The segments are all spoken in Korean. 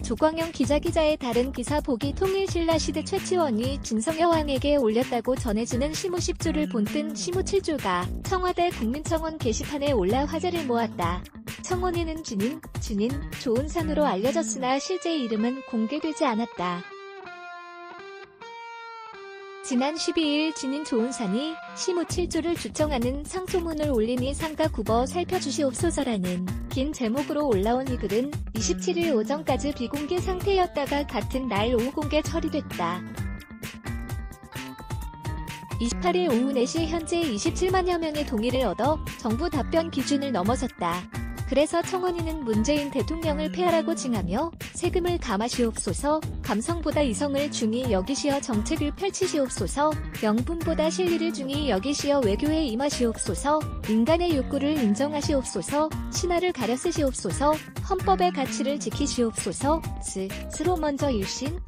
조광영 기자의 다른 기사 보기 통일신라시대 최치원이 진성여왕에게 올렸다고 전해지는 시무 10조를 본뜬 시무 7조가 청와대 국민청원 게시판에 올라 화제를 모았다. 청원인은 진인, 조은산으로 알려졌으나 실제 이름은 공개되지 않았다. 지난 12일 진인 조은산이 시무 7조를 주청하는 상소문을 올리니 상가 굽어 살펴주시옵소서라는 긴 제목으로 올라온 이 글은 27일 오전까지 비공개 상태였다가 같은 날 오후 공개 처리됐다. 28일 오후 4시 현재 27만여 명의 동의를 얻어 정부 답변 기준을 넘어섰다. 그래서 청원인은 문재인 대통령을 폐하라고 징하며 세금을 감하시옵소서, 감성보다 이성을 중히 여기시어 정책을 펼치시옵소서, 명분보다 실리를 중히 여기시어 외교에 임하시옵소서, 인간의 욕구를 인정하시옵소서, 신화를 가려 쓰시옵소서, 헌법의 가치를 지키시옵소서, 스스로 먼저 일신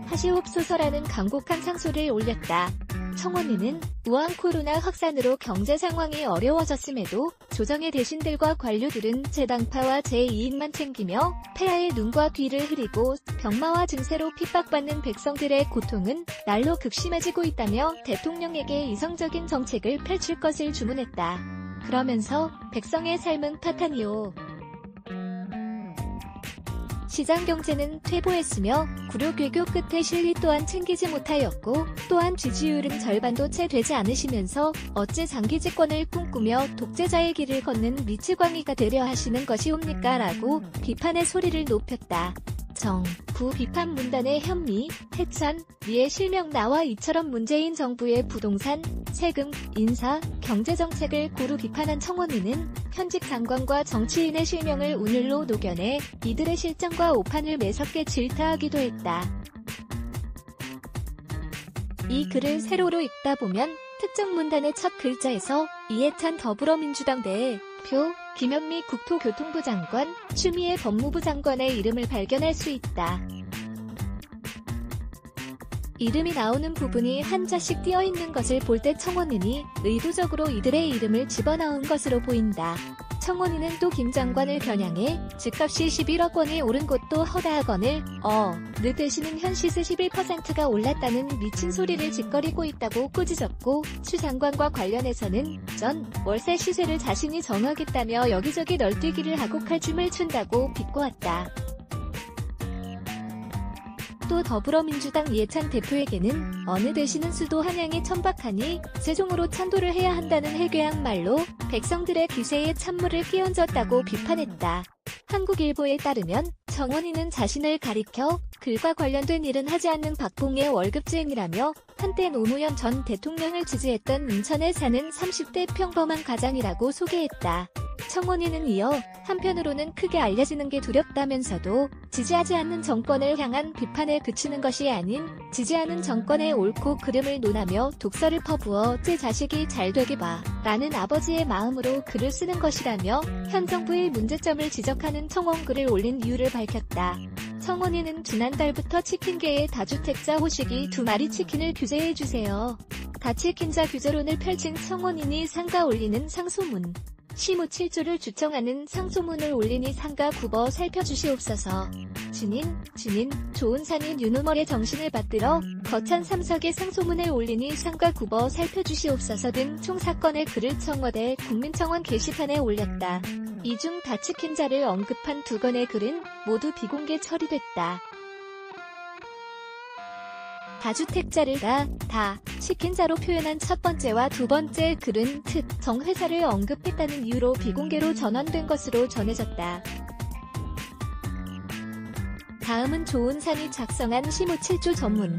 하시옵소서라는 간곡한 상소를 올렸다. 청원인은 우한 코로나 확산으로 경제 상황이 어려워졌음에도 조정의 대신들과 관료들은 제 당파와 제2인만 챙기며 폐하의 눈과 귀를 흐리고 병마와 증세로 핍박받는 백성들의 고통은 날로 극심해지고 있다며 대통령에게 이성적인 정책을 펼칠 것을 주문했다. 그러면서 백성의 삶은 파탄이오. 시장 경제는 퇴보했으며 구력외교 끝에 실리 또한 챙기지 못하였고 또한 지지율은 절반도 채 되지 않으시면서 어찌 장기 집권을 꿈꾸며 독재자의 길을 걷는 미치광이가 되려 하시는 것이옵니까? 라고 비판의 소리를 높였다. 정부 비판 문단의 현미, 해찬, 미의 실명 나와 이처럼 문재인 정부의 부동산, 세금, 인사, 경제정책을 고루 비판한 청원인은 현직 장관과 정치인의 실명을 운율로 녹여내 이들의 실정과 오판을 매섭게 질타하기도 했다. 이 글을 세로로 읽다 보면 특정 문단의 첫 글자에서 이해찬 더불어민주당 대표, 김현미 국토교통부 장관, 추미애 법무부 장관의 이름을 발견할 수 있다. 이름이 나오는 부분이 한자씩 띄어있는 것을 볼 때 청원인이 의도적으로 이들의 이름을 집어넣은 것으로 보인다. 청원인은 또 김 장관을 겨냥해 집값이 11억 원이 오른 곳도 허다하거늘 느 대신은 현시세 11%가 올랐다는 미친 소리를 짓거리고 있다고 꾸짖었고 추 장관과 관련해서는 전 월세 시세를 자신이 정하겠다며 여기저기 널뛰기를 하고 칼춤을 춘다고 비꼬았다. 또 더불어민주당 이해찬 대표에게는 어느 대신은 수도 한양이 천박하니 세종으로 찬도를 해야 한다는 해괴한 말로 백성들의 기세에 찬물을 끼얹었다고 비판했다. 한국일보에 따르면 청원인은 자신을 가리켜 글과 관련된 일은 하지 않는 박봉의 월급쟁이라며 한때 노무현 전 대통령을 지지했던 인천에 사는 30대 평범한 가장이라고 소개했다. 청원인은 이어 한편으로는 크게 알려지는 게 두렵다면서도 지지하지 않는 정권을 향한 비판에 그치는 것이 아닌 지지하는 정권의 옳고 그름을 논하며 독서를 퍼부어 제 자식이 잘 되게 봐 라는 아버지의 마음으로 글을 쓰는 것이라며 현 정부의 문제점을 지적하는 청원글을 올린 이유를 밝혔다. 청원인은 지난달부터 치킨계의 다주택자 호식이 2마리 치킨을 규제해주세요. 다치킨자 규제론을 펼친 청원인이 상가 올리는 상소문. 시무 7조를 주청하는 상소문을 올리니 상가 굽어 살펴주시옵소서. 진인, 조은산이 윤우멀의 정신을 받들어 거찬 3석의 상소문을 올리니 상가 굽어 살펴주시옵소서 등 총 4건의 글을 청와대 국민청원 게시판에 올렸다. 이 중 다치킨자를 언급한 2건의 글은 모두 비공개 처리됐다. 다주택자를 다 치킨자로 표현한 첫 번째와 두 번째 글은 특정 회사를 언급했다는 이유로 비공개로 전환된 것으로 전해졌다. 다음은 조은산이 작성한 시무 7조 전문.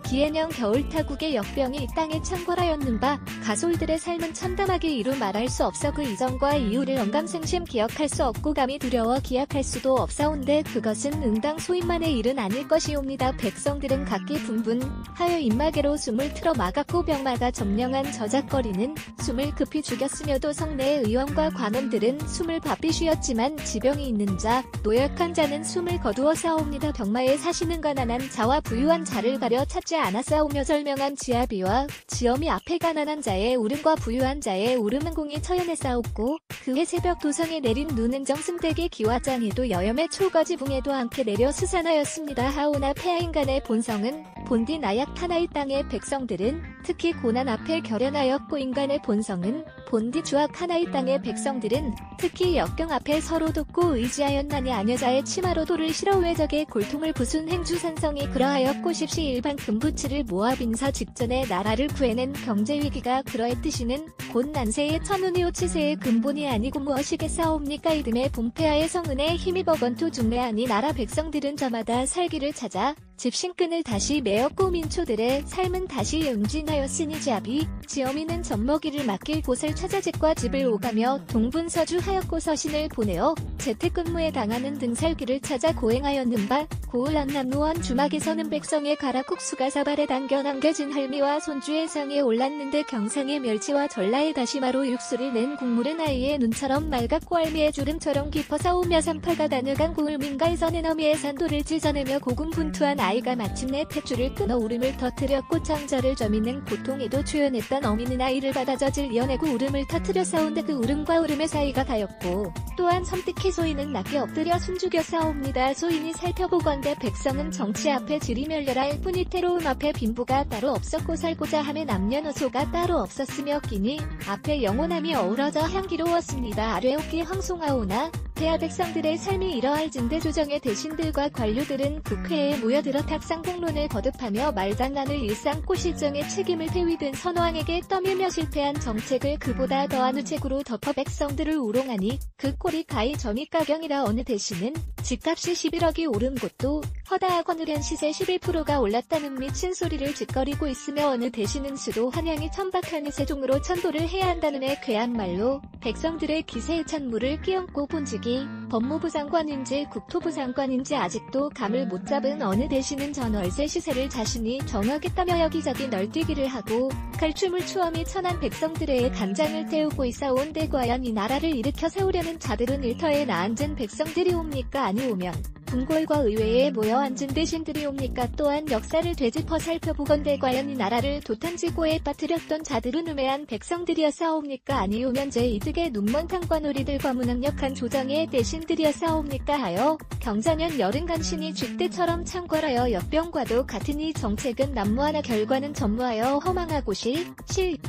기해령 겨울타국의 역병이 땅에 창궐하였는바 가솔들의 삶은 참담하게 이루 말할 수 없어 그 이전과 이후를 언감생심 기억할 수 없고 감히 두려워 기약할 수도 없사온데 그것은 응당 소인만의 일은 아닐 것이옵니다. 백성들은 각기 분분하여 입마개로 숨을 틀어 막았고 병마가 점령한 저작거리는 숨을 급히 죽였으며도 성내의 의원과 관원들은 숨을 바삐 쉬었지만 지병이 있는 자, 노약한 자는 숨을 거두어 싸웁니다. 병마에 사시는 가난한 자와 부유한 자를 가려 찾지 하지 않았사오며 절명한 지아비와 지엄이 앞에 가난한 자의 울음과 부유한 자의 울음은 공이 처연했사옵고 그해 새벽 도성에 내린 눈은 정승댁의 기와장에도 여염의 초거지붕에도 함께 내려 스산하였습니다. 하오나 폐하인간의 본성은 본디 나약 타나이 땅의 백성들은 특히 고난 앞에 결연하였고 인간의 본성은 본디 주악 하나이 땅의 백성들은 특히 역경 앞에 서로 돕고 의지하였나니 아녀자의 치마로 돌을 실어 외적의 골통을 부순 행주산성이 그러하였고 십시 일반 금부치를 모아 빙사 직전에 나라를 구해낸 경제위기가 그러했듯이는 곧 난세의 천운이오 치세의 근본이 아니고 무엇이겠사옵니까. 이듬해 본폐하의 성은에 힘입어 건투 중래하니 나라 백성들은 저마다 살기를 찾아 집신끈을 다시 메었고 민초들의 삶은 다시 응진하였으니 지아비 지엄이는 젖먹이를 맡길 곳을 찾아 집과 집을 오가며 동분서주하였고 서신을 보내어 재택근무에 당하는 등살기를 찾아 고행하였는바 고을 안남루원 주막에서는 백성의 가락국수가 사발에 당겨 남겨진 할미와 손주의 상에 올랐는데 경상의 멸치와 전라의 다시마로 육수를 낸 국물은 아이의 눈처럼 맑았고 할미의 주름처럼 깊어사오며 산파가 다느간 고을 민가에서는 어미의 산도를 찢어내며 고군분투한 아이가 마침내 탯줄을 끊어 울음을 터뜨렸고 창자를 저미는 고통에도 초연했던 어미는 아이를 받아 젖을 이어내고 울음을 터뜨려 싸운데 그 울음과 울음의 사이가 가였고 또한 섬뜩히 소인은 낮게 엎드려 숨죽여 싸웁니다. 소인이 살펴보건대 백성은 정치 앞에 지리멸렬할 뿐이 태로움 앞에 빈부가 따로 없었고 살고자 함에 남녀노소가 따로 없었으며 끼니 앞에 영원함이 어우러져 향기로웠습니다. 아뢰옵기 황송하오나 폐하 백성들의 삶이 이러할진대 조정의 대신들과 관료들은 국회에 모여들어 탁상공론을 거듭하며 말장난을 일삼고 실정의 책임을 태위든 선왕에게 떠밀며 실패한 정책을 그보다 더한 우책으로 덮어 백성들을 우롱하니 그 꼴이 가히 점입가경이라. 어느 대신은 집값이 11억이 오른 곳도 허다하거늘한 시세 11%가 올랐다는 및 신소리를 짓거리고 있으며 어느 대신은 수도 한양이 천박하니 세종으로 천도를 해야 한다는 애 괴한 말로 백성들의 기세에 찬물을 끼얹고 본직이 법무부 장관인지 국토부 장관인지 아직도 감을 못 잡은 어느 대신은 전월세 시세를 자신이 정하겠다며 여기저기 널뛰기를 하고 칼춤을 추어미 천한 백성들의 간장을 태우고 있사온데 과연 이 나라를 일으켜 세우려는 자들은 일터에 나앉은 백성들이 옵니까 아니오면 궁궐과 의회에 모여 앉은 대신들이 옵니까. 또한 역사를 되짚어 살펴보건대 과연 이 나라를 도탄지고에 빠뜨렸던 자들은 우매한 백성들이었사옵니까 아니오면 제2득의 눈먼 탕관오리들과 무능력한 조정의 대신들이었사옵니까 하여 경자년 여름 간신이 쥐떼처럼 창궐하여 역병과도 같으니 정책은 난무하나 결과는 전무하여 허망하고시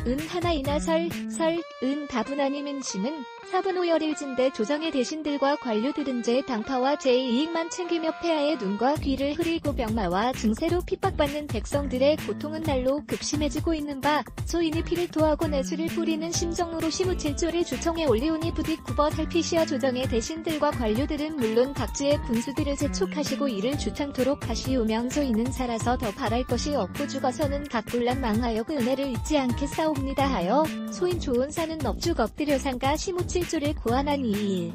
은 하나이나 은 다분하니 민심은 사분오열일진대 조정의 대신들과 관료들은 제 당파와 제 이익만 챙기며 폐하의 눈과 귀를 흐리고 병마와 증세로 핍박받는 백성들의 고통은 날로 급심해지고 있는 바 소인이 피를 토하고 내수를 뿌리는 심정으로 시무칠조를 주청에 올리오니 부디 굽어 살피시어 조정의 대신들과 관료들은 물론 각지의 군수들을 재촉하시고 이를 주창토록 하시오면 소인은 살아서 더 바랄 것이 없고 죽어서는 각굴란 망하여 그 은혜를 잊지 않겠사옵니다 하여 소인 좋은 산은 넙죽 엎드려 상가 시무칠조를 고안한 이일.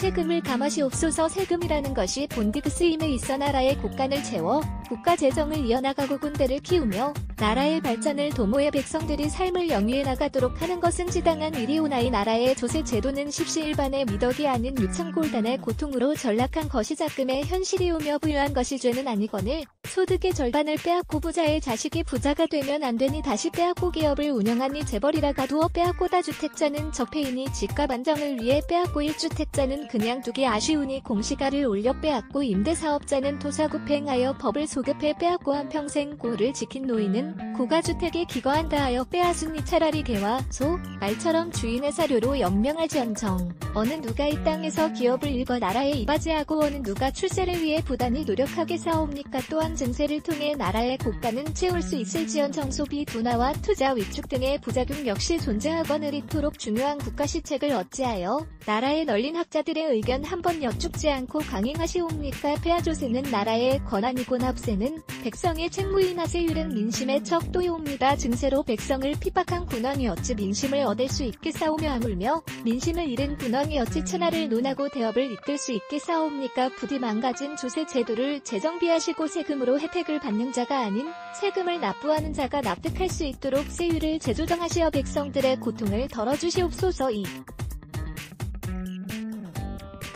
세금을 감하시옵소서. 세금이라는 것이 본디그 쓰임에 있어 나라의 곳간을 채워 국가 재정을 이어나가고 군대를 키우며 나라의 발전을 도모해 백성들이 삶을 영위해 나가도록 하는 것은 지당한 일이오나이 나라의 조세 제도는 십시일반의 미덕이 아닌 유창골단의 고통으로 전락한 것이 작금의 현실이오며 부유한 것이 죄는 아니거늘 소득의 절반을 빼앗고 부자의 자식이 부자가 되면 안 되니 다시 빼앗고 기업을 운영하니 재벌이라 가두어 빼앗고 다주택자는 적폐이니 집값 안정을 위해 빼앗고 1주택자는 그냥 두기 아쉬우니 공시가를 올려 빼앗고 임대사업자는 토사구팽하여 법을 소급해 빼앗고 한평생 고를 지킨 노인은 고가주택에 기거한다 하여 빼앗으니 차라리 개와 소, 말처럼 주인의 사료로 연명할지언정 어느 누가 이 땅에서 기업을 일궈 나라에 이바지하고 어느 누가 출세를 위해 부단히 노력하겠사옵니까. 또한 증세를 통해 나라의 곳간은 채울 수 있을지언정 소비 둔화와 투자 위축 등의 부작용 역시 존재하거늘 이토록 중요한 국가시책을 어찌하여 나라에 널린 학자들의 의견 한번 여쭙지 않고 강행하시옵니까. 폐하조세는 나라의 권한이고 납세는 백성의 책무이나 세율은 민심의 척도이옵니다. 증세로 백성을 핍박한 군왕이 어찌 민심을 얻을 수 있겠사오며 하물며 민심을 잃은 군왕이 어찌 천하를 논하고 대업을 이끌 수 있겠사옵니까. 부디 망가진 조세 제도를 재정비하시고 세금으로 혜택을 받는 자가 아닌 세금을 납부하는 자가 납득할 수 있도록 세율을 재조정하시어 백성들의 고통을 덜어주시옵소서.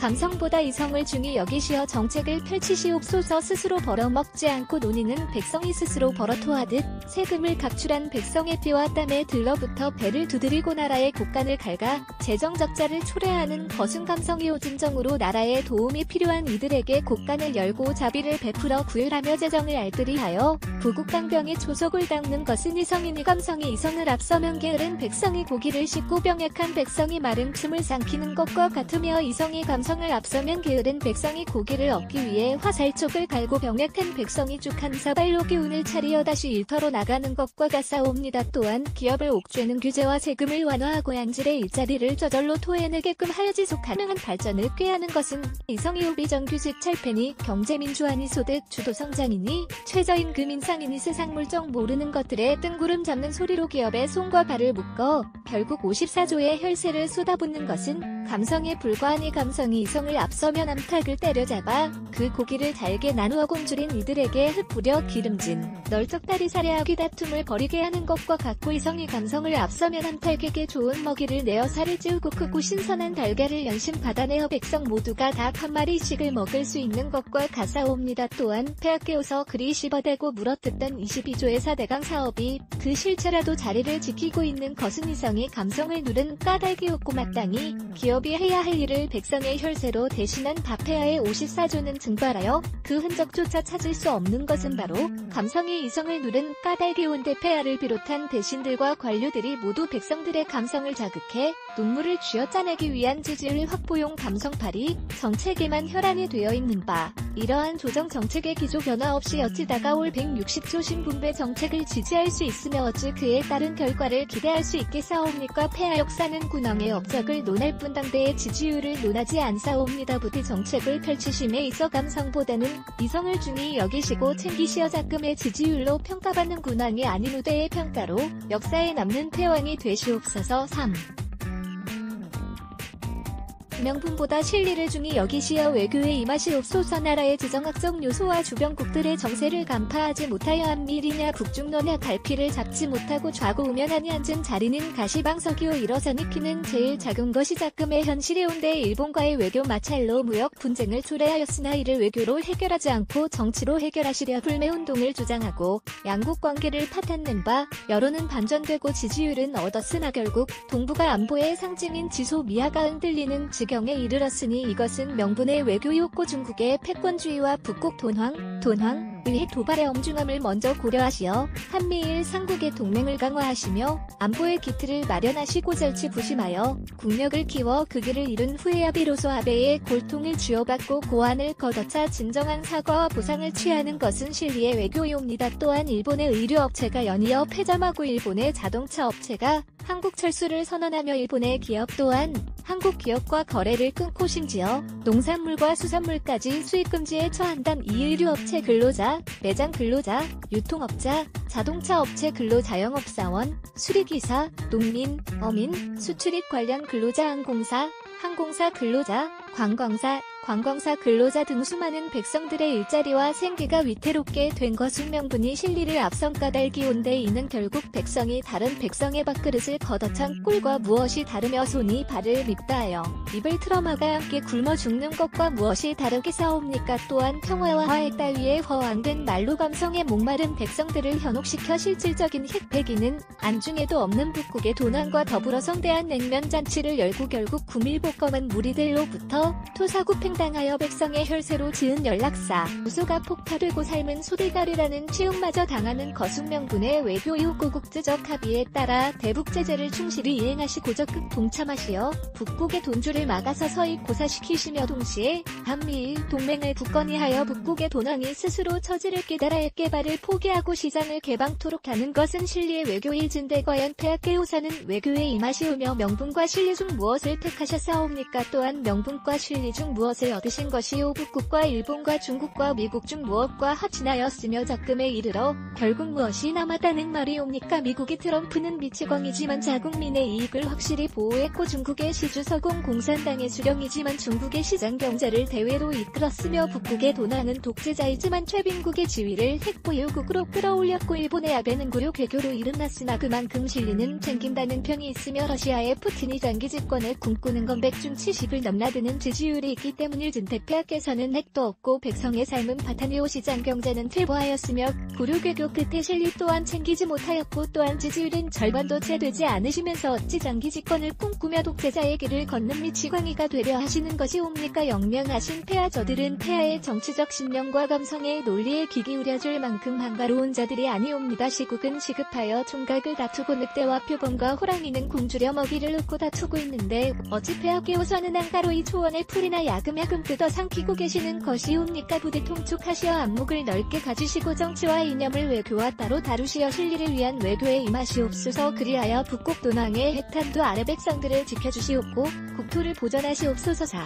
감성보다 이성을 중히 여기시어 정책을 펼치시옵소서. 스스로 벌어먹지 않고 논의는 백성이 스스로 벌어토하듯 세금을 각출한 백성의 피와 땀에 들러붙어 배를 두드리고 나라의 곳간을 갉아 재정 적자를 초래하는 거순 감성이요. 진정으로 나라에 도움이 필요한 이들에게 곳간을 열고 자비를 베풀어 구휼하며 재정을 알뜰히하여 부국강병의 조속을 닦는 것은 이성이니 감성이 이성을 앞서면 게으른 백성이 고기를 씹고 병약한 백성이 마른 춤을 삼키는 것과 같으며 이성이 감성을 앞서면 게으른 백성이 고기를 얻기 위해 화살촉을 갈고 병약한 백성이 쭉 한 사발로 기운을 차리어 다시 일터로 나가는 것과 같사옵니다. 또한 기업을 옥죄는 규제와 세금을 완화하고 양질의 일자리를 저절로 토해내게끔 하여 지속 가능한 발전을 꾀하는 것은 이성이요. 비정규직 철폐니 경제민주화니 소득 주도성장이니 최저임금 인상이니 세상 물정 모르는 것들에 뜬구름 잡는 소리로 기업의 손과 발을 묶어 결국 54조의 혈세를 쏟아붓는 것은 감성에 불과하니 감성이 이성을 앞서면 암탉을 때려잡아 그 고기를 잘게 나누어 굶주린 이들에게 흩뿌려 기름진 널쩍다리 살해하기 다툼을 벌이게 하는 것과 같고 이성이 감성을 앞서면 암탉에게 좋은 먹이를 내어 살을 찌우고 크고 신선한 달걀을 연신 받아내어 백성 모두가 닭 한 마리씩을 먹을 수 있는 것과 같사옵니다. 또한 폐하 깨워서 그리 씹어대고 물어뜯던 22조의 4대강 사업이 그 실체라도 자리를 지키고 있는 것은 이성이 감성을 누른 까닭이었고 마땅히 기업이 해야 할 일을 백성의 혈세로 대신한 폐하의 54조는 증발하여 그 흔적조차 찾을 수 없는 것은 바로 감성이 이성을 누른 까닭이온데 폐하를 비롯한 대신들과 관료들이 모두 백성들의 감성을 자극해 눈물을 쥐어짜내기 위한 지지율 확보용 감성팔이 정책에만 혈안이 되어 있는 바, 이러한 조정 정책의 기조 변화 없이 어찌 다가올 160조 신분배 정책을 지지할 수 있으며 어찌 그에 따른 결과를 기대할 수 있겠사옵니까? 폐하 역사는 군왕의 업적을 논할 뿐 당대의 지지율을 논하지 않사옵니다. 부디 정책을 펼치심에 있어 감성보다는 이성을 중히 여기시고 챙기시어 작금의 지지율로 평가받는 군왕이 아닌 후대의 평가로 역사에 남는 태왕이 되시옵소서. 3. 명분보다 실리를 중히 여기시어 외교에 임하시옵소서. 나라의 지정학적 요소와 주변국들의 정세를 간파하지 못하여 한미리냐 북중러냐 갈피를 잡지 못하고 좌고우면하니 앉은 자리는 가시방석이요. 일어서니 피는 제일 작은 것이 작금의 현실이온데 일본과의 외교 마찰로 무역 분쟁을 초래하였으나 이를 외교로 해결하지 않고 정치로 해결하시려 불매운동을 주장하고 양국 관계를 파탄낸 바 여론은 반전되고 지지율은 얻었으나 결국 동북아 안보의 상징인 지소미아가 흔들리는 지경에 이르렀으니 이것은 명분의 외교였고 중국의 패권주의와 북국 돈황의핵 도발의 엄중함을 먼저 고려하시어 한미일 삼국의 동맹을 강화하시며 안보의 기틀을 마련하시고 절치부심하여 국력을 키워 그 길을 이룬 후에야 비로소 아베의 골통을 쥐어받고 고안을 걷어차 진정한 사과와 보상을 취하는 것은 실리의 외교요입니다. 또한 일본의 의류업체가 연이어 폐점하고 일본의 자동차 업체가 한국 철수를 선언하며 일본의 기업 또한 한국 기업과 거래를 끊고 심지어 농산물과 수산물까지 수입금지에 처한단 이 의류업체 근로자, 매장 근로자, 유통업자, 자동차업체 근로자, 영업사원, 수리기사, 농민, 어민, 수출입 관련 근로자, 항공사 근로자, 관광사 근로자 등 수많은 백성들의 일자리와 생계가 위태롭게 된 것은 명분이 실리를 앞선 까닭이온데 이는 결국 백성이 다른 백성의 밥그릇을 걷어찬 꼴과 무엇이 다르며 손이 발을 밉다하여 입을 틀어막아 함께 굶어 죽는 것과 무엇이 다르겠사옵니까? 또한 평화와 화해 따위에 허황된 말로 감성에 목마른 백성들을 현혹시켜 실질적인 혜택이는 안중에도 없는 북국의 도난과 더불어 성대한 냉면잔치를 열고 결국 구밀복검은 무리들로부터 토사구 팽당하여 백성의 혈세로 지은 연락사 무소가 폭파되고 삶은 소대가리라는 치욕마저 당하는 거순명분의 외교이후 고국제적 합의에 따라 대북제재를 충실히 이행하시고 적극 동참하시어 북국의 돈줄을 막아서 서히 고사시키시며 동시에 한미일 동맹을 굳건히 하여 북국의 도난이 스스로 처지를 깨달아 핵개발을 포기하고 시장을 개방토록 하는 것은 실리의 외교일진데 과연 폐하께우사는 외교에 임하시오며 명분과 실리 중 무엇을 택하셨사옵니까? 또한 명분과 실리 중 무엇을 얻으신 것이요 북국과 일본과 중국과 미국 중 무엇과 합친하였으며 적금에 이르러 결국 무엇이 남았다는 말이옵니까? 미국이 트럼프는 미치광이지만 자국민의 이익을 확실히 보호했고 중국의 시주서공 공산당의 수령이지만 중국의 시장 경제를 대외로 이끌었으며 북국의 도난은 독재자이지만 최빈국의 지위를 핵보유국으로 끌어올렸고 일본의 아베는 굴욕 외교로 일어났으나 그만큼 실리는 챙긴다는 평이 있으며 러시아의 푸틴이 장기 집권을 꿈꾸는 건 100중 70을 넘나드는 지지율이 있기 때문일진. 폐하께서는 핵도 없고 백성의 삶은 바탕이오 시장 경제는 퇴보하였으며 고려괴교 끝에 실리 또한 챙기지 못하였고 또한 지지율은 절반도 채 되지 않으시면서 어찌 장기 집권을 꿈꾸며 독재자의 길을 걷는 미치광이가 되려 하시는 것이옵니까? 영명하신 폐하. 저들은 폐하의 정치적 신념과 감성의 논리에 귀 기울여줄 만큼 한가로운 자들이 아니옵니다. 시국은 시급하여 총각을 다투고 늑대와 표범과 호랑이는 굶주려 먹이를 놓고 다투고 있는데 어찌 폐하께서는 한가로이 초원의 풀이나 야금야금 뜯어 삼키고 계시는 것이옵니까? 부디 통촉하시어 안목을 넓게 가지시고 정치와 이념을 외교와 따로 다루시어 실리를 위한 외교에 임하시옵소서. 그리하여 북곡 도낭의 해탄도 아래 백성들을 지켜주시옵고 국토를 보전하시옵소서.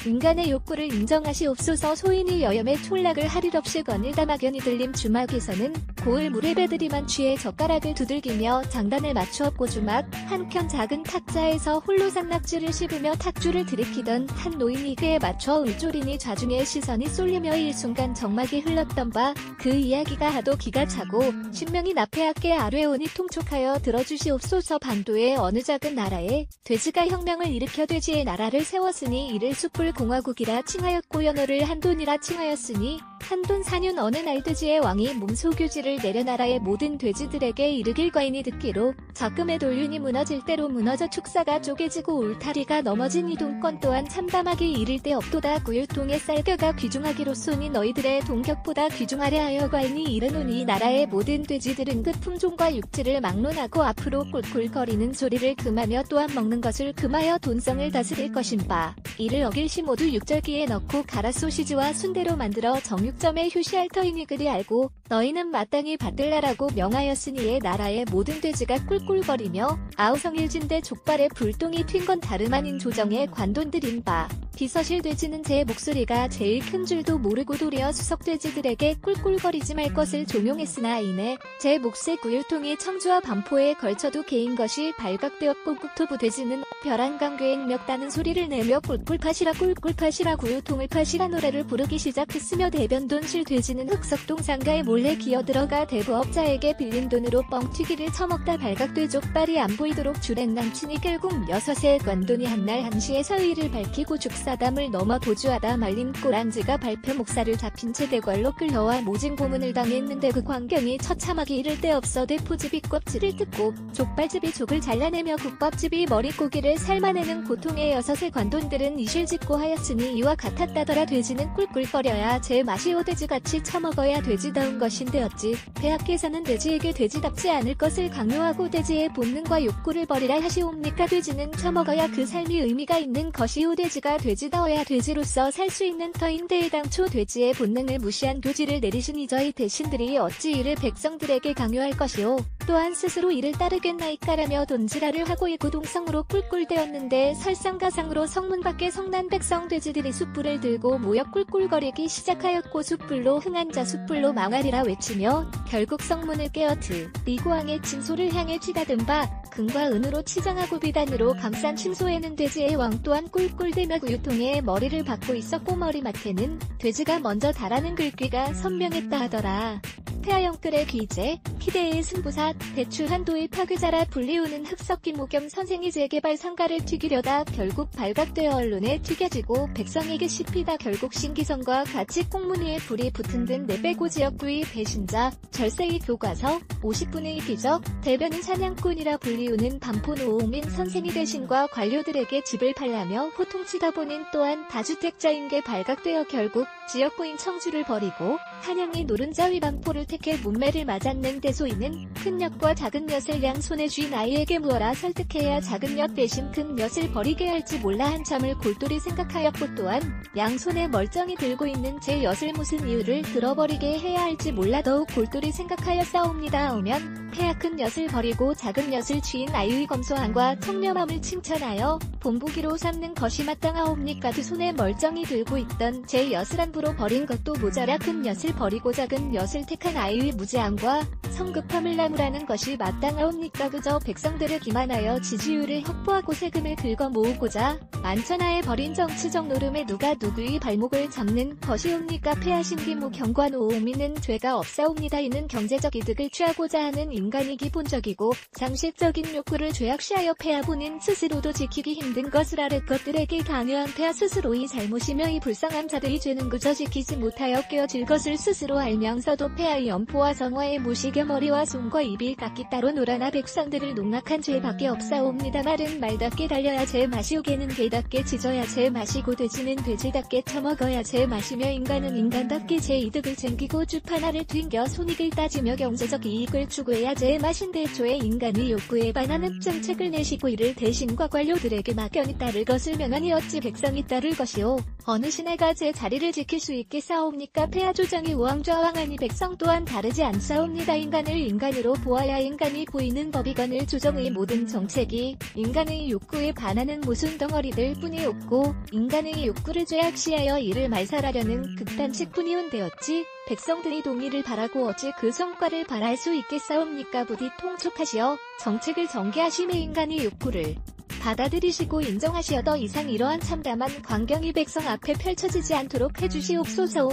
인간의 욕구를 인정하시옵소서. 소인이 여염에 촌락을 하릴 없이 거닐다 막연히 들림. 주막에서는 고을 물에 배들이만 취해 젓가락을 두들기며 장단을 맞추었고 주막 한켠 작은 탁자에서 홀로 산낙지를 씹으며 탁주를 들이키던 한 노인이 그에 맞춰 울조리니 좌중의 시선이 쏠리며 일순간 정막이 흘렀던 바 그 이야기가 하도 기가 차고 신명이 나폐하께 아뢰오니 통촉하여 들어주시옵소서. 반도의 어느 작은 나라에 돼지가 혁명을 일으켜 돼지의 나라를 세웠으니 이를 숯불공화국이라 칭하였고 연호를 한돈이라 칭하였으니 한돈 4년 어느 날 돼지의 왕이 몸소교지를 내려 나라의 모든 돼지들에게 이르길 과인이 듣기로 적금의 돌륜이 무너질 대로 무너져 축사가 쪼개지고 울타리가 넘어진 이 돈권 또한 참담하게 이를 데 없도다. 구율동의 쌀겨가 귀중하기로소니 너희들의 동격보다 귀중하려 하여 과인이 이르노니 나라의 모든 돼지들은 그 품종과 육질을 막론하고 앞으로 꿀꿀거리는 소리를 금하며 또한 먹는 것을 금하여 돈성을 다스릴 것임바. 이를 어길시 모두 육절기에 넣고 갈아 소시지와 순대로 만들어 정육점에 휴시할 터이니 그리 알고 너희는 마땅히 받들라라고 명하였으니 의 나라의 모든 돼지가 꿀꿀거리며 아우성일진대 족발에 불똥이 튄 건 다름 아닌 조정의 관돈들인 바. 비서실 돼지는 제 목소리가 제일 큰 줄도 모르고 도리어 수석돼지들에게 꿀꿀거리지 말 것을 종용했으나 이내 제 몫의 구율통이 청주와 반포에 걸쳐도 개인 것이 발각되었고 국토부 돼지는 벼랑강괴행 멱다는 소리를 내며 꿀꿀파시라 꿀꿀파시라 구율통을 파시라 노래를 부르기 시작했으며 대변돈실 돼지는 흑석동 상가에 몰래 기어들어가 대부업자에게 빌린 돈으로 뻥튀기를 처먹다 발각돼 족발이 안 보이도록 주랭 남친이 결국 6의 관돈이 한날 한시에 서의를 밝히고 죽사담을 넘어 도주하다 말린 꼬랑지가 발표 목사를 잡힌 채 대궐로 끌려와 모진 고문을 당했는데 그 광경이 처참하기 이를 데 없어 대포집이 껍질을 뜯고 족발집이 족을 잘라내며 국밥집이 머릿고기를 삶아내는 고통의 6의 관돈들은 이실직고 하였으니 이와 같았다더라. 돼지는 꿀꿀거려야 제 맛이 오돼지같이 처먹어야 돼지다운 것인데 어찌 폐하께서는 돼지에게 돼지답지 않을 것을 강요하고 돼지의 본능과 욕구를 버리라 하시옵니까? 돼지는 처먹어야 그 삶이 의미가 있는 것이오. 돼지가 돼지다워야 돼지로서 살 수 있는 터인데 애당초 돼지의 본능을 무시한 교지를 내리시니 저희 대신들이 어찌 이를 백성들에게 강요할 것이오. 또한 스스로 이를 따르겠나이까라며 돈지랄을 하고 이구동성으로 꿀꿀대었는데 설상가상으로 성문 밖에 성난 백성 돼지들이 숯불을 들고 모여 꿀꿀거리기 시작하였고 숯불로 흥한자 숯불로 망하리라 외치며 결국 성문을 깨어트 리고왕의 침소를 향해 튀다든 바 금과 은으로 치장하고 비단으로 감싼 침소에는 돼지의 왕 또한 꿀꿀대며 구유통에 머리를 박고 있었고 머리맡에는 돼지가 먼저 달하는 글귀가 선명했다 하더라. 폐하영끌의 귀재, 희대의 승부사, 대추 한도의 파괴자라 불리우는 흑석기무겸 선생이 재개발 상가를 튀기려다 결국 발각되어 언론에 튀겨지고 백성에게 씹히다 결국 신기성과 같이 꽁무니에 불이 붙은 등 내빼고 지역구의 배신자, 절세의 교과서, 50분의 기적, 대변인 사냥꾼이라 불리우는 반포 노오민 선생이 대신과 관료들에게 집을 팔라며 호통치다 보는 또한 다주택자인 게 발각되어 결국 지역구인 청주를 버리고 한양의 노른자 위반포를 택해 문매를 맞았는 대소인은 큰 엿과 작은 엿을 양손에 쥔 아이에게 무어라 설득해야 작은 엿 대신 큰 엿을 버리게 할지 몰라 한참을 골똘히 생각하였고 또한 양손에 멀쩡히 들고 있는 제 엿을 무슨 이유를 들어버리게 해야 할지 몰라 더욱 골똘히 생각하여 싸웁니다. 오면 폐하 큰 엿을 버리고 작은 엿을 쥐인 아이의 검소함과 청렴함을 칭찬하여 본보기로 삼는 것이 마땅하옵니까? 두 손에 멀쩡히 들고 있던 제 엿을 함부로 버린 것도 모자라 큰 엿을 버리고 작은 엿을 택한 아이의 무지함과 성급함을 나무라는 것이 마땅하옵니까? 그저 백성들을 기만하여 지지율을 확보하고 세금을 긁어 모으고자 만천하에 벌인 정치적 노름에 누가 누구의 발목을 잡는 것이옵니까? 폐하신기무 경관오오미는 죄가 없사옵니다. 이는 경제적 이득을 취하고자 하는 인간이 기본적이고 상식적인 욕구를 죄악시하여 폐하 본인 스스로도 지키기 힘든 것을 아랫 것들에게 강요한 폐하 스스로의 잘못이며 이 불쌍한 자들이 죄는 그저 지키지 못하여 깨어질 것을 스스로 알면서도 폐하의 엄포와 성화의 무식의 머리와 손과 입이 각기 따로 놀아나 백성들을 농락한 죄밖에 없사옵니다. 말은 말답게 달려야 제맛이오. 개는 개답게 짖어야 제맛이고 돼지는 돼지답게 처먹어야 제맛이며 인간은 인간답게 제 이득을 챙기고 주판하를 튕겨 손익을 따지며 경제적 이익을 추구해야 제맛인데 애초에 인간의 욕구에 반하는 정책을 내시고 이를 대신과 관료들에게 막연히 따를 것을 명하니 어찌 백성이 따를 것이오. 어느 신하가 제 자리를 지킬 수 있겠사옵니까? 폐하 조정이 우왕좌왕하니 백성 또한 다르지 않사옵니다. 인간을 인간으로 보아야 인간이 보이는 법이거늘 조정의 모든 정책이 인간의 욕구에 반하는 무슨 덩어리들 뿐이 없고 인간의 욕구를 죄악시하여 이를 말살하려는 극단책뿐이온데 어찌 백성들이 동의를 바라고 어찌 그 성과를 바랄 수 있겠사옵니까? 부디 통촉하시어 정책을 전개하심에 인간의 욕구를 받아들이시고 인정하시어 더 이상 이러한 참담한 광경이 백성 앞에 펼쳐지지 않도록 해주시옵소서.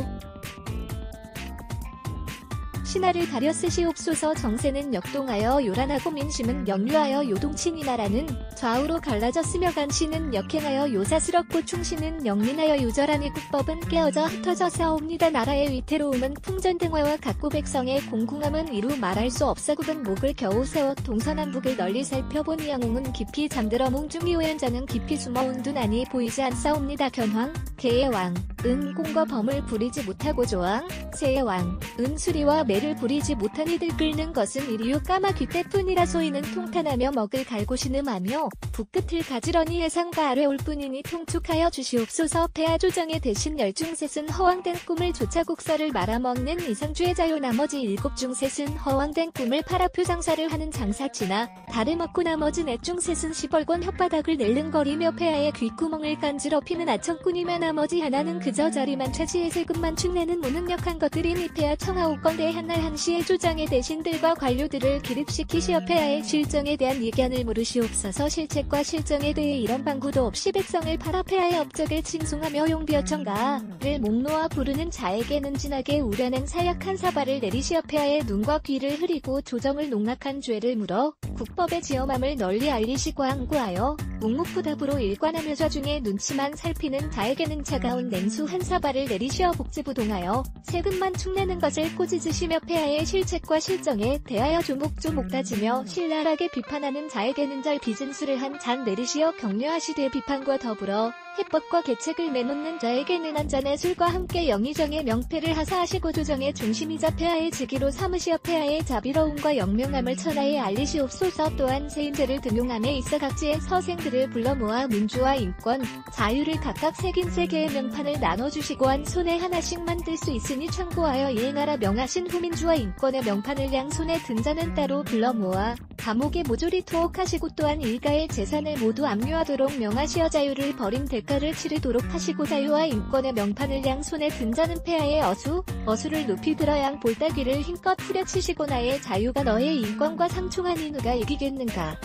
신하를 가려 쓰시옵소서. 정세는 역동하여 요란하고 민심은 역류하여 요동치니 나라는 좌우로 갈라졌으며 간신은 역행하여 요사스럽고 충신은 영린하여 요절하니 국법은 깨어져 흩어져 싸웁니다. 나라의 위태로움은 풍전등화와 같고 백성의 공공함은 이루 말할 수 없어. 굽은 목을 겨우 세워 동서남북을 널리 살펴보니 영웅은 깊이 잠들어 몽중이 오연자는 깊이 숨어 운둔하니 보이지 않사옵니다. 견황, 개의 왕, 은 공과 범을 부리지 못하고 조왕, 세의 왕, 은 수리와 매를 부리지 못한 이들 끓는 것은 이리요 까마귀 때뿐이라. 소인은 통탄하며 먹을 갈고 신음하며 북끝을 가지런히 해상과 아래 올 뿐이니 통촉하여 주시옵소서. 폐하 조정의 대신 10중 허황된 꿈을 조차 국서를 말아먹는 이상주의 자요. 나머지 7중 허황된 꿈을 팔아 표장사를 하는 장사치나 다름없고 나머지 4중 시벌권 혓바닥을 낼름거리며 폐하의 귓구멍을 간지럽히는 아청꾼이며 나머지 하나는 그저 자리만 차지해 세금만 축내는 무능력한 것들이니 폐하 청하오건대 한날 한시의 조정의 대신들과 관료들을 기립시키시어 폐하의 실정에 대한 의견을 물으시옵소서. 실책과 실정에 대해 이런 방구도 없이 백성을 팔아 폐하의 업적을 칭송하며 용비어청가를 목놓아 부르는 자에게는 진하게 우려낸 사약한 사발을 내리시어 폐하의 눈과 귀를 흐리고 조정을 농락한 죄를 물어 국법의 지엄함을 널리 알리시고 항구하여 묵묵부답으로 일관하며 좌중에 눈치만 살피는 자에게는 차가운 냉수 한 사발을 내리시어 복지부동하여 세금만 축내는 것을 꼬집으시며 폐하의 실책과 실정에 대하여 조목조목 따지며 신랄하게 비판하는 자에게는 잘 빚은 술을 한 잔 내리시어 격려하시되 비판과 더불어 해법과 계책을 내놓는 자에게는 한 잔의 술과 함께 영의정의 명패를 하사하시고 조정의 중심이자 폐하의 직위로 삼으시어 폐하의 자비로움과 영명함을 천하에 알리시옵소서. 또한 세인제를 등용함에 있어 각지의 서생들을 불러 모아 민주와 인권, 자유를 각각 새긴 3개의 명판을 나눠주시고 한 손에 하나씩 만들 수 있으니 참고하여 이행하라 명하신 후민주와 인권의 명판을 양손에 든 자는 따로 불러 모아 감옥에 모조리 투옥하시고 또한 일가의 재산을 모두 압류하도록 명하시어 자유를 버린 대가를 치르도록 하시고 자유와 인권의 명판을 양손에 든 자는 폐하의 어수를 높이 들어 양 볼따귀를 힘껏 후려치시고 나의 자유가 너의 인권과 상충하니 누가 이기겠는가.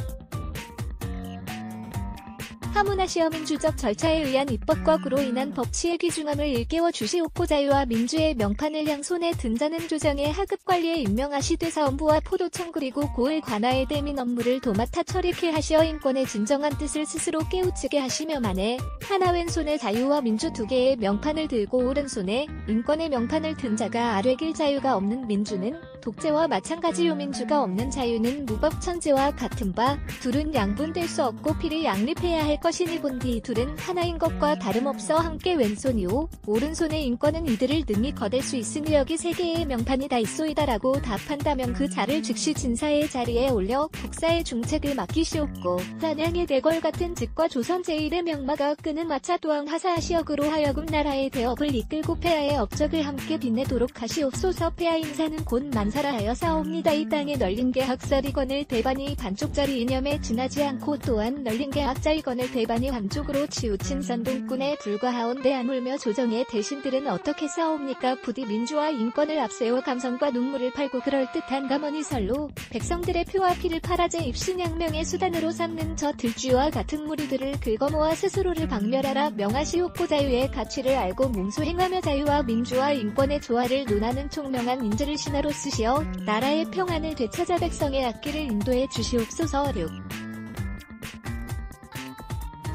하문하시어 민주적 절차에 의한 입법과 그로 인한 법치의 귀중함을 일깨워 주시옵고 자유와 민주의 명판을 양손에 든 자는 조정의 하급관리에 임명하시되 사원부와 포도청 그리고 고을 관하에 대민 업무를 도맡아 처리케 하시어 인권의 진정한 뜻을 스스로 깨우치게 하시며 만에 하나 왼손에 자유와 민주 2개의 명판을 들고 오른손에 인권의 명판을 든 자가 아뢰길 자유가 없는 민주는 독재와 마찬가지요. 민주가 없는 자유는 무법천지와 같은 바 둘은 양분될 수 없고 필히 양립해야 할 것이니 본디 둘은 하나인 것과 다름없어 함께 왼손이오 오른손의 인권은 이들을 능히 거댈 수 있으니 여기 3개의 명판이 다 있소이다라고 답한다면 그 자를 즉시 진사의 자리에 올려 국사의 중책을 맡기시옵고 단양의 대궐 같은 직과 조선 제1의 명마가 끄는 마차 또한 하사하시어 그로 하여금 나라의 대업을 이끌고 폐하의 업적을 함께 빛내도록 하시옵소서. 폐하 인사는 곧 만사라 하여 싸웁니다. 이 땅에 널린 게 학살이건을 대반이 반쪽짜리 이념에 지나지 않고 또한 널린 게 악자이건을 배반이 한쪽으로 치우친 선동꾼에 불과하온데 아물며 조정의 대신들은 어떻게 싸웁니까? 부디 민주화 인권을 앞세워 감성과 눈물을 팔고 그럴듯한 감언이설로 백성들의 표와 피를 팔아제 입신양명의 수단으로 삼는 저 들쥐와 같은 무리들을 긁어모아 스스로를 박멸하라. 명하시옵고 자유의 가치를 알고 몸소 행하며 자유와 민주화 인권의 조화를 논하는 총명한 인재를 신하로 쓰시어 나라의 평안을 되찾아 백성의 앞길을 인도해 주시옵소서. 6.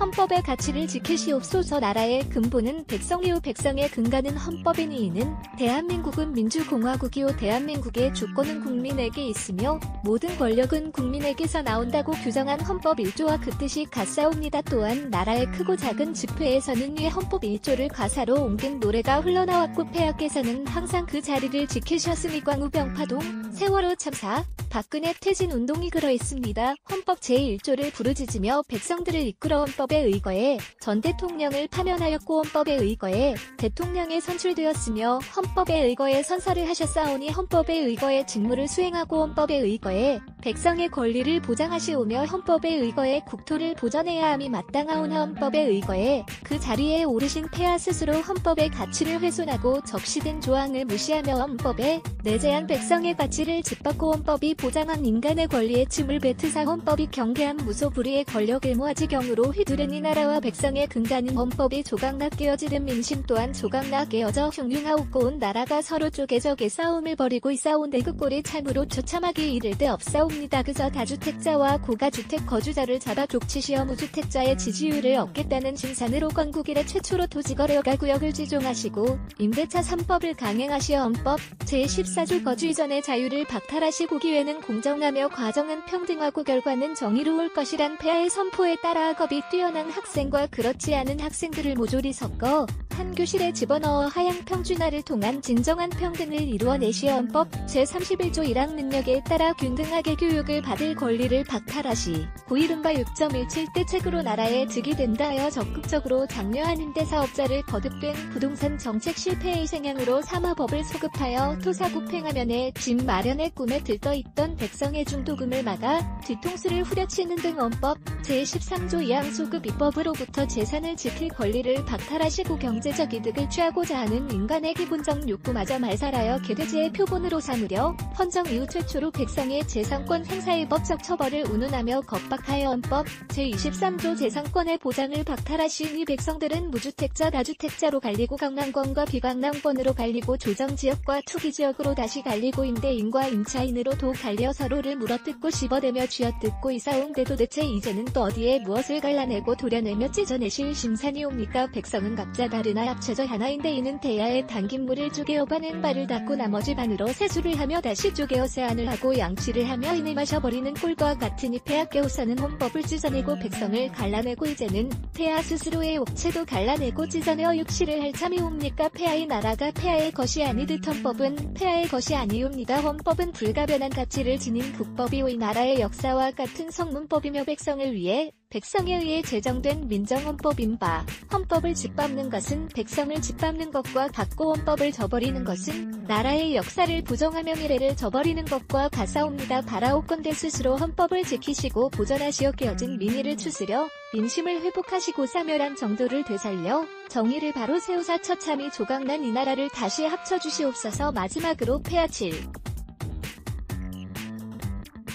헌법의 가치를 지키시옵소서. 나라의 근본은 백성이요 백성의 근간은 헌법이니 이는 대한민국은 민주공화국이요 대한민국의 주권은 국민에게 있으며 모든 권력은 국민에게서 나온다고 규정한 헌법 1조와 그 뜻이 같사옵니다. 또한 나라의 크고 작은 집회에서는 이 헌법 1조를 가사로 옮긴 노래가 흘러나왔고 폐하께서는 항상 그 자리를 지키셨으니 광우병파동, 세월호 참사, 박근혜 퇴진 운동이 그러했습니다. 헌법 제1조를 부르짖으며 백성들을 이끌어 헌법에 의거해 전 대통령을 파면하였고 헌법에 의거해 대통령에 선출되었으며 헌법에 의거해 선사를 하셨사오니 헌법에 의거해 직무를 수행하고 헌법에 의거해 백성의 권리를 보장하시오며 헌법에 의거해 국토를 보전해야 함이 마땅하오나 헌법에 의거해 그 자리에 오르신 폐하 스스로 헌법의 가치를 훼손하고 적시된 조항을 무시하며 헌법에 내재한 백성의 가치를 짓밟고 헌법이 보장한 인간의 권리에 침을 뱉으사 헌법이 경계한 무소불위의 권력을 모아지경으로 휘두른 이 나라와 백성의 근간인 헌법이 조각나 깨어지는 민심 또한 조각나 깨어져 흉흉하옵고 온 나라가 서로 쪼개져게 싸움을 벌이고 있사온데 그 꼴이 참으로 처참하기 이를 데 없사옵니다. 그저 다주택자와 고가주택 거주자를 잡아 족치시어 무주택자의 지지율을 얻겠다는 심산으로 건국 이래 최초로 토지거래허가 구역을 지종하시고 임대차 3법을 강행하시어 헌법 제14조 거주 이전의 자유를 박탈하시고 기회는 공정하며 과정은 평등하고 결과는 정의로울 것이란 폐하의 선포에 따라 겁이 뛰어난 학생과 그렇지 않은 학생들을 모조리 섞어 한 교실에 집어넣어 하향 평준화를 통한 진정한 평등을 이루어내시어 헌법 제31조 1항 능력에 따라 균등하게 교육을 받을 권리를 박탈하시 고 이른바 6.17 대책으로 나라에 득이 된다 하여 적극적으로 장려한 임대사업자를 거듭된 부동산 정책 실패의 생양으로 삼아법을 소급하여 토사구팽하면에 집 마련의 꿈에 들떠있던 백성의 중도금을 막아 뒤통수를 후려치는 등 헌법 제13조 2항 소급 입법으로부터 재산을 지킬 권리를 박탈하시고 경제적 이득을 취하고자 하는 인간의 기본적 욕구마저 말살하여 개돼지의 표본으로 삼으려 헌정 이후 최초로 백성의 재산권 행사의 법적 처벌을 운운하며 겁박하여 헌법 제23조 재산권의 보장을 박탈하신 이 백성들은 무주택자 다주택자로 갈리고 강남권과 비강남권으로 갈리고 조정지역과 투기지역으로 다시 갈리고 임대인과 임차인으로 도 갈려 서로를 물어뜯고 씹어대며 쥐어뜯고 이사온데 도대체 이제는 또 어디에 무엇을 갈라내고 도려내며 찢어내실 심산이옵니까? 백성은 각자 다르나 합쳐져 하나인데 이는 대야에 담긴 물을 쪼개어 반은 발을 닦고 나머지 반으로 세수를 하며 다시 쪼개어 세안을 하고 양치를 하며 이내 마셔버리는 꼴과 같으니 폐하께서는 헌법을 찢어내고 백성을 갈라내고 이제는 폐하 스스로의 옥체도 갈라내고 찢어내어 육시를 할 참이옵니까? 폐하의 나라가 폐하의 것이 아니듯 헌법은 폐하의 것이 아니옵니다. 헌법은 불가변한 가치를 지닌 국법이오 이 나라의 역사와 같은 성문법이며 백성을 위해 백성에 의해 제정된 민정헌법인 바 헌법을 짓밟는 것은 백성을 짓밟는 것과 같고 헌법을 저버리는 것은 나라의 역사를 부정하며 미래를 저버리는 것과 같사옵니다. 바라옵건대 스스로 헌법을 지키시고 보전하시어 깨어진 민의를 추스려 민심을 회복하시고 사멸한 정도를 되살려 정의를 바로 세우사 처참히 조각난 이 나라를 다시 합쳐주시옵소서. 마지막으로 폐하 7.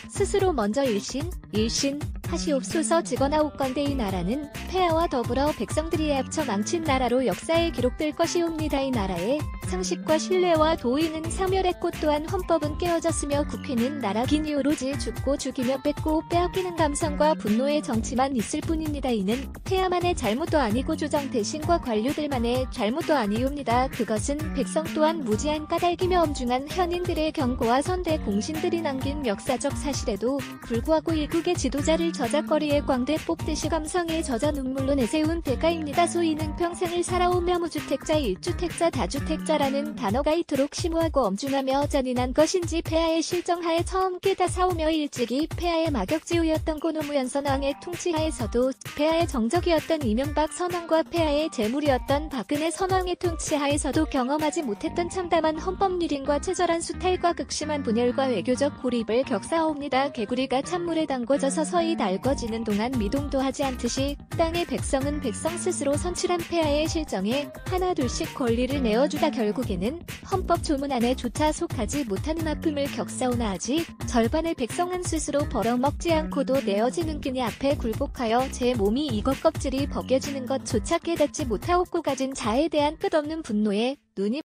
스스로 먼저 일신 하시옵소서. 직언하옵건대 이 나라는 폐하와 더불어 백성들이 합쳐 망친 나라로 역사에 기록될 것이옵니다. 이 나라의 상식과 신뢰와 도의는 사멸했고 또한 헌법은 깨어졌으며 국회는 나라 기니 오로지 죽고 죽이며 뺏고 빼앗기는 감성과 분노의 정치만 있을 뿐입니다. 이는 폐하만의 잘못도 아니고 조정 대신과 관료들만의 잘못도 아니옵니다. 그것은 백성 또한 무지한 까닭이며 엄중한 현인들의 경고와 선대 공신들이 남긴 역사적 사실에도 불구하고 일국의 지도자를 저작거리에 광대 뽑듯이 감성에 젖어 눈물로 내세운 대가입니다. 소위는 평생을 살아오며 무주택자, 일주택자, 다주택자, 폐하라는 단어가 이토록 심오하고 엄중하며 잔인한 것인지 폐하의 실정하에 처음 깨닫 사오며 일찍이 폐하의 막역지우였던 고노무현 선왕의 통치하에서도 폐하의 정적이었던 이명박 선왕과 폐하의 재물이었던 박근혜 선왕의 통치하에서도 경험하지 못했던 참담한 헌법유린과 처절한 수탈과 극심한 분열과 외교적 고립을 겪사옵니다. 개구리가 찬물에 담궈져서 서서히 달궈지는 동안 미동도 하지 않듯이 땅의 백성은 백성 스스로 선출한 폐하의 실정에 하나둘씩 권리를 내어주다 결국에는 헌법 조문 안에조차 속하지 못하는 아픔을 겪사오나 아직 절반의 백성은 스스로 벌어먹지 않고도 내어지는 끈이 앞에 굴복하여 제 몸이 이것 껍질이 벗겨지는 것조차 깨닫지 못하옵고 가진 자에 대한 끝없는 분노에 눈이